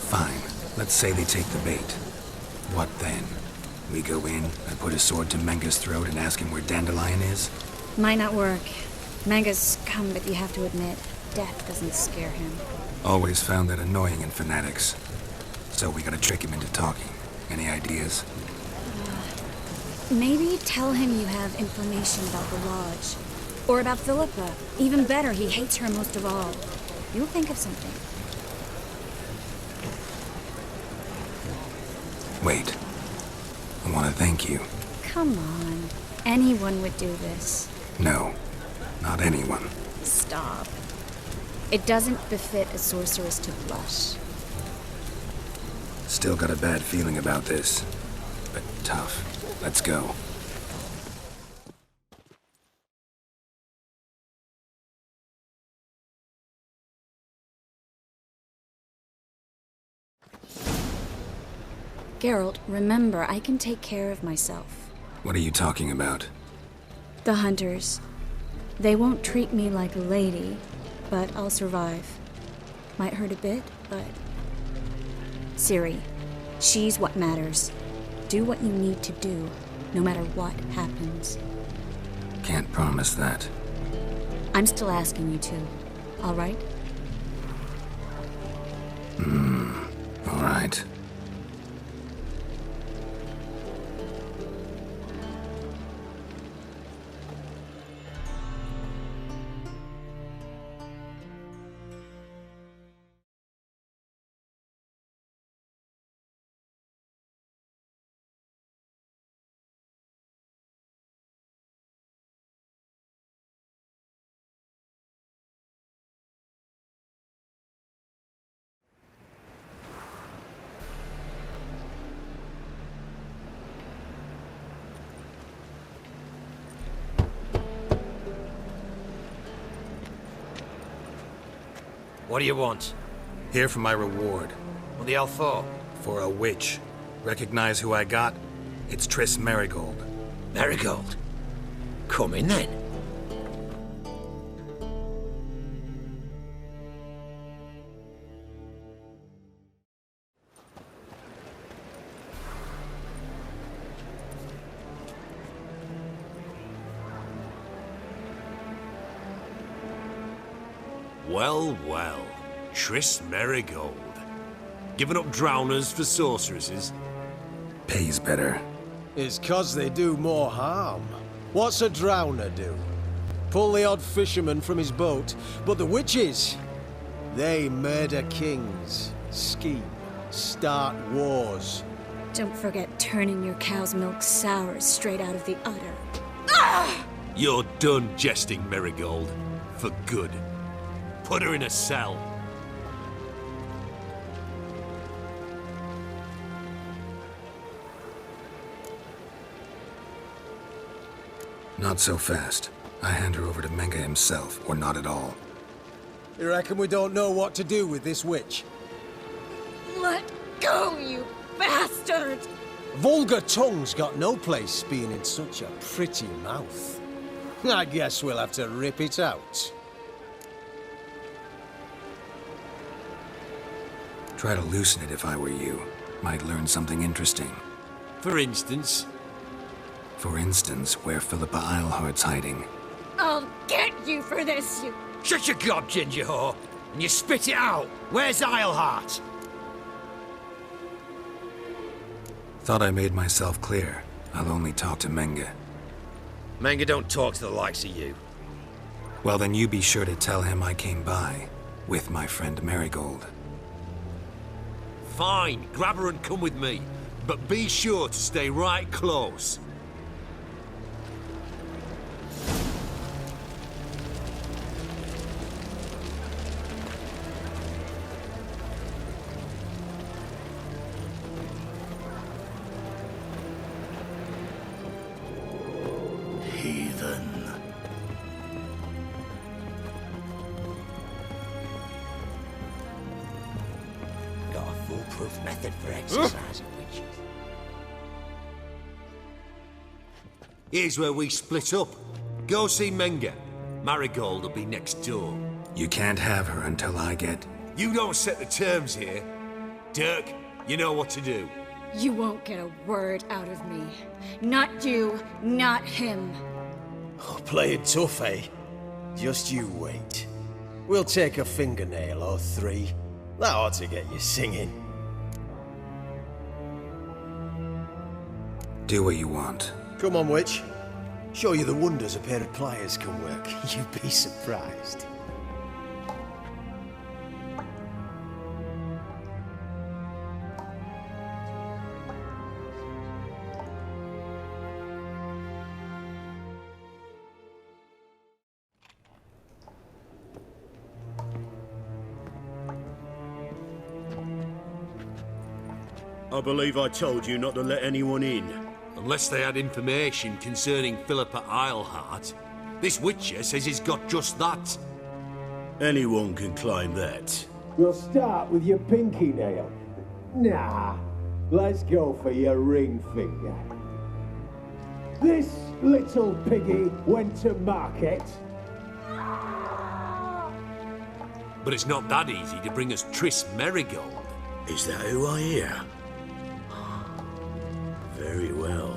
Fine. Let's say they take the bait. What then? We go in, I put a sword to Menga's throat and ask him where Dandelion is? Might not work. Manga's scum, but you have to admit, death doesn't scare him. Always found that annoying in fanatics. So we gotta trick him into talking. Any ideas? Maybe tell him you have information about the Lodge. Or about Philippa. Even better, he hates her most of all. You'll think of something. Wait. I want to thank you. Come on. Anyone would do this. No. Not anyone. Stop. It doesn't befit a sorceress to blush. Still got a bad feeling about this. But tough. Let's go. Geralt, remember, I can take care of myself. What are you talking about? The hunters. They won't treat me like a lady, but I'll survive. Might hurt a bit, but... Ciri, she's what matters. Do what you need to do, no matter what happens. Can't promise that. I'm still asking you to, all right? All right. What do you want? Here for my reward. What the hell for? For a witch. Recognize who I got? It's Triss Merigold. Merigold? Come in then. Well, well. Triss Merigold. Giving up drowners for sorceresses? Pays better. It's 'cause they do more harm. What's a drowner do? Pull the odd fisherman from his boat, but the witches, they murder kings, scheme, start wars. Don't forget turning your cow's milk sour straight out of the udder. You're done jesting, Merigold. For good. Put her in a cell. Not so fast. I hand her over to Menga himself, or not at all. You reckon we don't know what to do with this witch? Let go, you bastard! Vulgar tongue's got no place being in such a pretty mouth. I guess we'll have to rip it out. Try to loosen it if I were you. Might learn something interesting. For instance? For instance, where Philippa Eilhart's hiding. I'll get you for this, you... Shut your gob, ginger whore, and you spit it out. Where's Eilhart? Thought I made myself clear. I'll only talk to Menga. Menga don't talk to the likes of you. Well, then you be sure to tell him I came by. With my friend Merigold. Fine, grab her and come with me. But be sure to stay right close. Heathen. Got a foolproof method for exercising witches. Here's where we split up. Go see Menga. Marigold will be next door. You can't have her until I get You don't set the terms here. Dirk, you know what to do. You won't get a word out of me. Not you, not him. Oh, playing tough, eh? Just you wait. We'll take a fingernail or three. That ought to get you singing. Do what you want. Come on, witch. Show you the wonders a pair of pliers can work. You'd be surprised. I believe I told you not to let anyone in. Unless they had information concerning Philippa Eilhart. This Witcher says he's got just that. Anyone can claim that. We'll start with your pinky nail. Nah, let's go for your ring finger. This little piggy went to market. But it's not that easy to bring us Triss Merigold. Is that who I hear? Very well.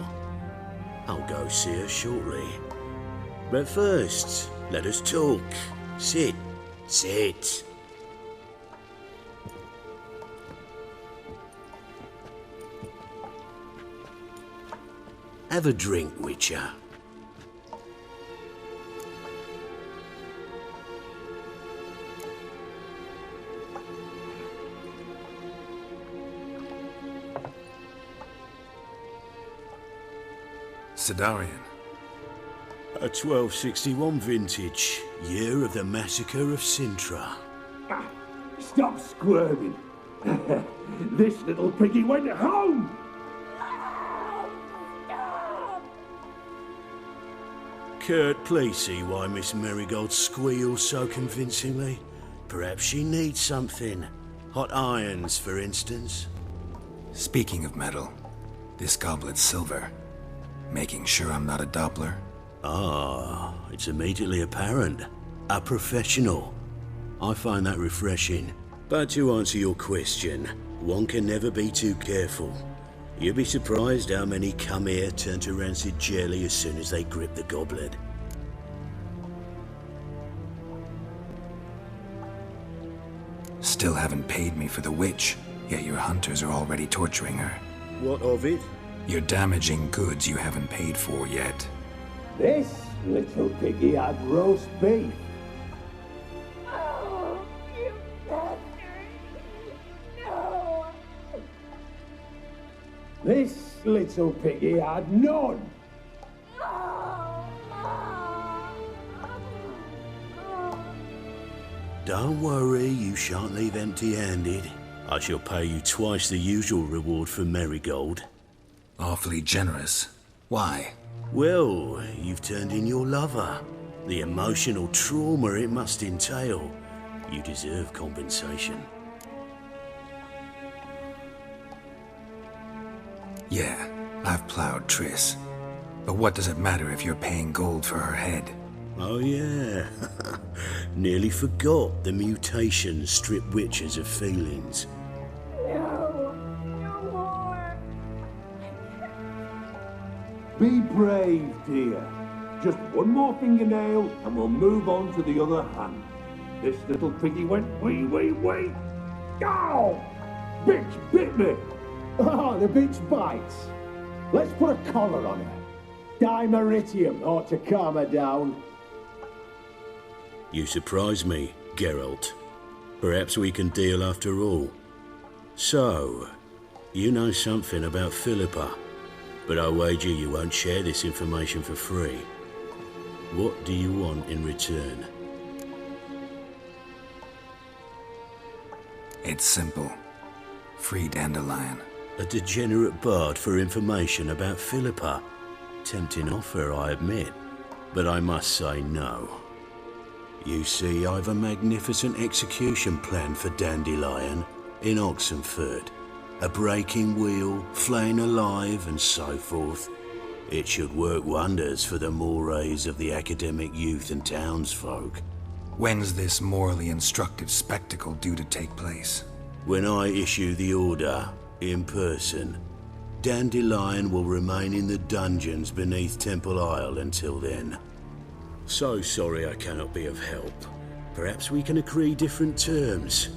I'll go see her shortly. But first, let us talk. Sit. Sit. Have a drink, Witcher. Sidarian. A 1261 vintage, year of the massacre of Sintra. Stop squirming. This little piggy went home. Kurt, please see why Miss Merigold squeals so convincingly. Perhaps she needs something. Hot irons, for instance. Speaking of metal, this goblet's silver. Making sure I'm not a Doppler. Ah, it's immediately apparent. A professional. I find that refreshing. But to answer your question, one can never be too careful. You'd be surprised how many come here turn to rancid jelly as soon as they grip the goblet. Still haven't paid me for the witch, yet your hunters are already torturing her. What of it? You're damaging goods you haven't paid for yet. This little piggy had roast beef. Oh, you bastard! No! This little piggy had none. Don't worry, you shan't leave empty-handed. I shall pay you twice the usual reward for Merigold. Awfully generous. Why? Well, you've turned in your lover. The emotional trauma it must entail. You deserve compensation. Yeah, I've plowed Triss. But what does it matter if you're paying gold for her head? Oh yeah. Nearly forgot the mutations strip witches of feelings. No! No more! Be brave, dear. Just one more fingernail and we'll move on to the other hand. This little piggy went wee. Ow! Bitch bit me! Oh, the bitch bites. Let's put a collar on her. Dimeritium ought to calm her down. You surprise me, Geralt. Perhaps we can deal after all. So, you know something about Philippa, but I wager you won't share this information for free. What do you want in return? It's simple. Free Dandelion. A degenerate bard for information about Philippa. Tempting offer, I admit, but I must say no. You see, I've a magnificent execution plan for Dandelion in Oxenfurt. A breaking wheel, flaying alive, and so forth. It should work wonders for the mores of the academic youth and townsfolk. When's this morally instructive spectacle due to take place? When I issue the order, in person, Dandelion will remain in the dungeons beneath Temple Isle until then. So sorry I cannot be of help. Perhaps we can agree different terms.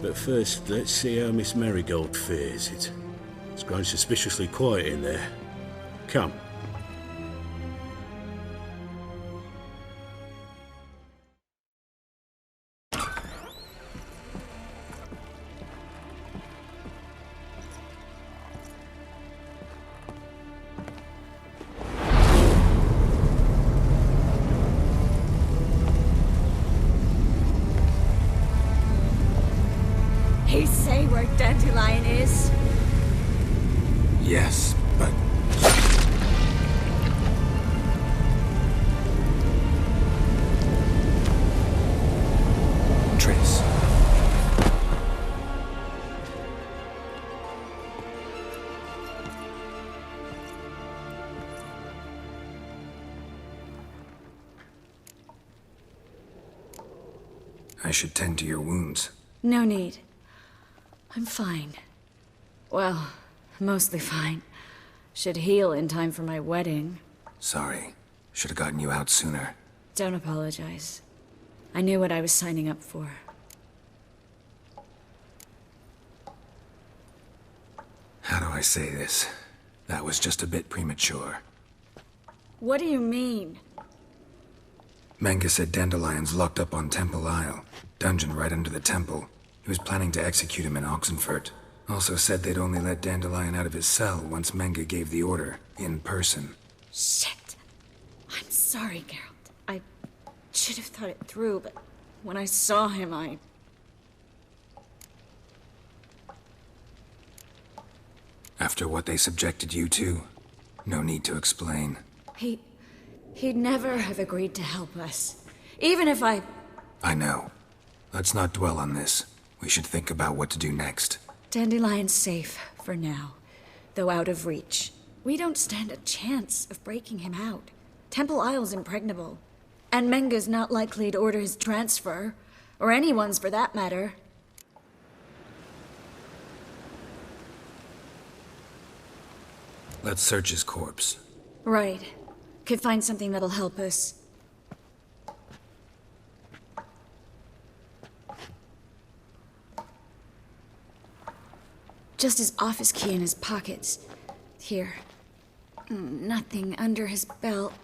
But first, let's see how Miss Marigold fares. It's grown suspiciously quiet in there. Come. He say where Dandelion is? Yes, but... Triss. I should tend to your wounds. No need. I'm fine. Well, mostly fine. Should heal in time for my wedding. Sorry. Should have gotten you out sooner. Don't apologize. I knew what I was signing up for. How do I say this? That was just a bit premature. What do you mean? Menga said Dandelion's locked up on Temple Isle. Dungeon right under the temple. He was planning to execute him in Oxenfurt. Also said they'd only let Dandelion out of his cell once Menga gave the order, in person. Shit. I'm sorry, Geralt. I should have thought it through, but when I saw him, After what they subjected you to, no need to explain. He'd never have agreed to help us. Even if I know. Let's not dwell on this. We should think about what to do next. Dandelion's safe, for now. Though out of reach. We don't stand a chance of breaking him out. Temple Isle's impregnable. And Menga's not likely to order his transfer. Or anyone's, for that matter. Let's search his corpse. Right. Could find something that'll help us. Just his office key in his pockets. Here. Nothing under his belt.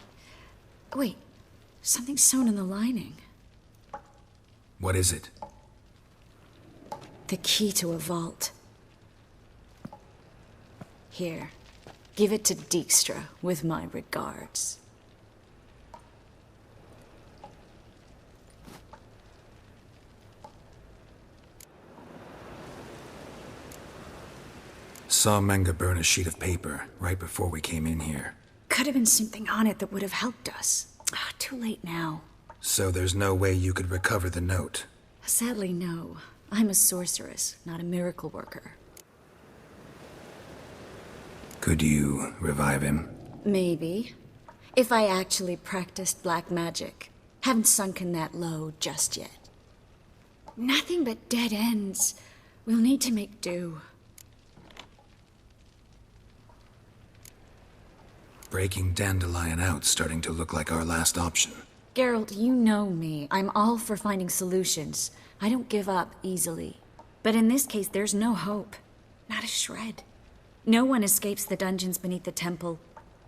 Wait. Something sewn in the lining. What is it? The key to a vault. Here. Give it to Dijkstra, with my regards. Saw Menga burn a sheet of paper right before we came in here. Could have been something on it that would have helped us. Too late now. So there's no way you could recover the note? Sadly, no. I'm a sorceress, not a miracle worker. Could you revive him? Maybe. If I actually practiced black magic. Haven't sunken that low just yet. Nothing but dead ends. We'll need to make do. Breaking Dandelion out's starting to look like our last option. Geralt, you know me. I'm all for finding solutions. I don't give up easily. But in this case, there's no hope. Not a shred. No one escapes the dungeons beneath the temple,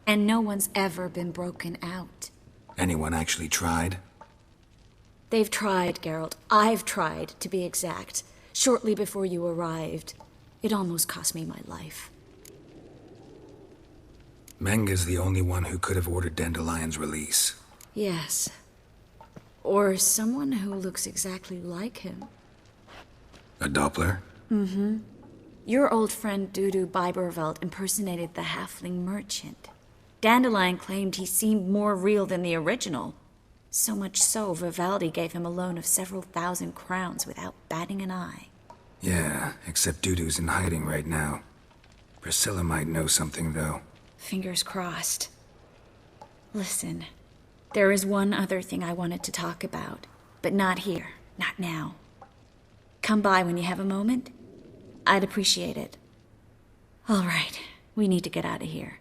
and no one's ever been broken out. Anyone actually tried? They've tried, Geralt. I've tried, to be exact. Shortly before you arrived. It almost cost me my life. Menga's the only one who could have ordered Dandelion's release. Yes. Or someone who looks exactly like him. A Doppler? Mm-hmm. Your old friend Dudu Biberveld impersonated the halfling merchant. Dandelion claimed he seemed more real than the original. So much so, Vivaldi gave him a loan of several thousand crowns without batting an eye. Yeah, except Dudu's in hiding right now. Priscilla might know something, though. Fingers crossed. Listen, there is one other thing I wanted to talk about, but not here, not now. Come by when you have a moment. I'd appreciate it. All right, we need to get out of here.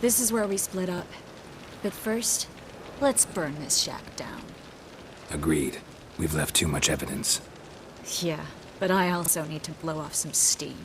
This is where we split up. But first, let's burn this shack down. Agreed. We've left too much evidence. Yeah, but I also need to blow off some steam.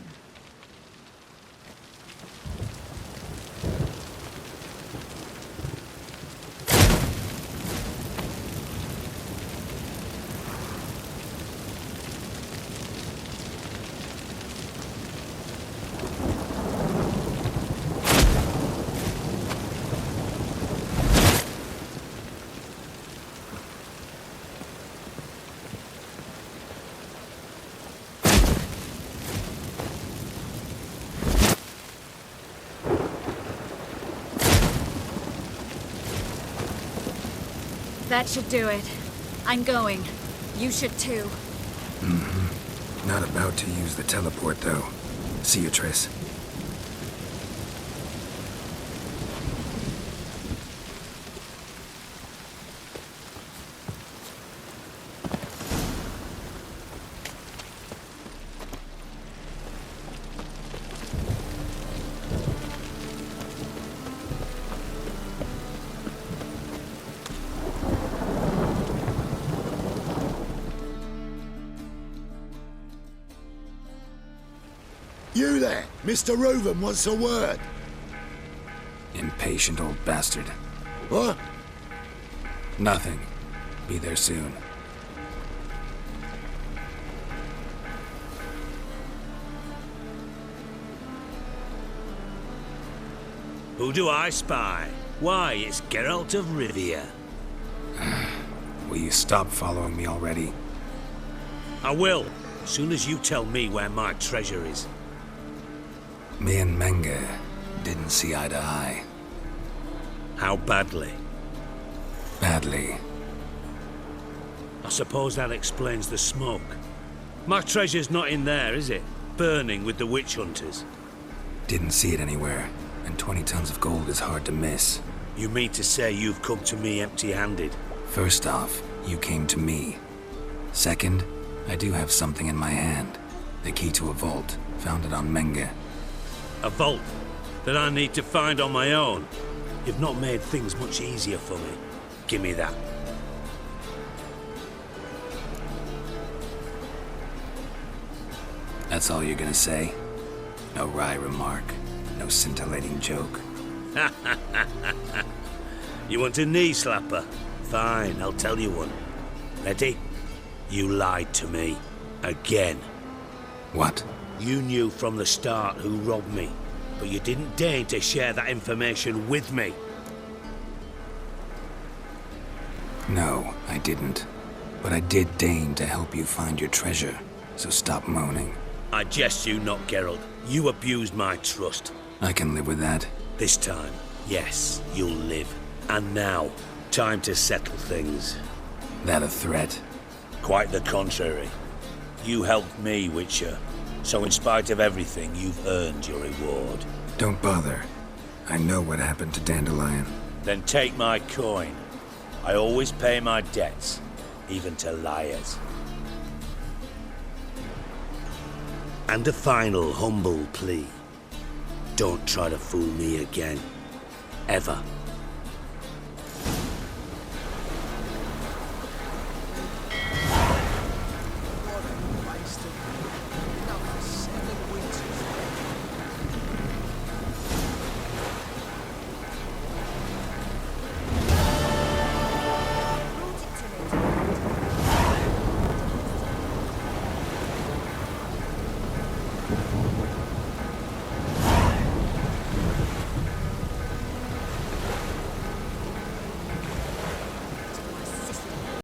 That should do it. I'm going. You should too. Not about to use the teleport, though. See you, Triss. You there! Mr. Reuven wants a word. Impatient old bastard. What? Nothing. Be there soon. Who do I spy? Why, it's Geralt of Rivia. Will you stop following me already? I will, as soon as you tell me where my treasure is. Me and Menge didn't see eye to eye. How badly? Badly. I suppose that explains the smoke. My treasure's not in there, is it? Burning with the witch hunters. Didn't see it anywhere, and 20 tons of gold is hard to miss. You mean to say you've come to me empty-handed? First off, you came to me. Second, I do have something in my hand. The key to a vault, found it on Menge. A vault that I need to find on my own. You've not made things much easier for me. Give me that. That's all you're gonna say? No wry remark, no scintillating joke. You want a knee slapper? Fine, I'll tell you one. Ready? You lied to me. Again. What? You knew from the start who robbed me, but you didn't deign to share that information with me. No, I didn't. But I did deign to help you find your treasure, so stop moaning. I jest you not, Geralt. You abused my trust. I can live with that. This time, yes, you'll live. And now, time to settle things. That a threat? Quite the contrary. You helped me, Witcher. So in spite of everything, you've earned your reward. Don't bother. I know what happened to Dandelion. Then take my coin. I always pay my debts, even to liars. And a final humble plea. Don't try to fool me again. Ever.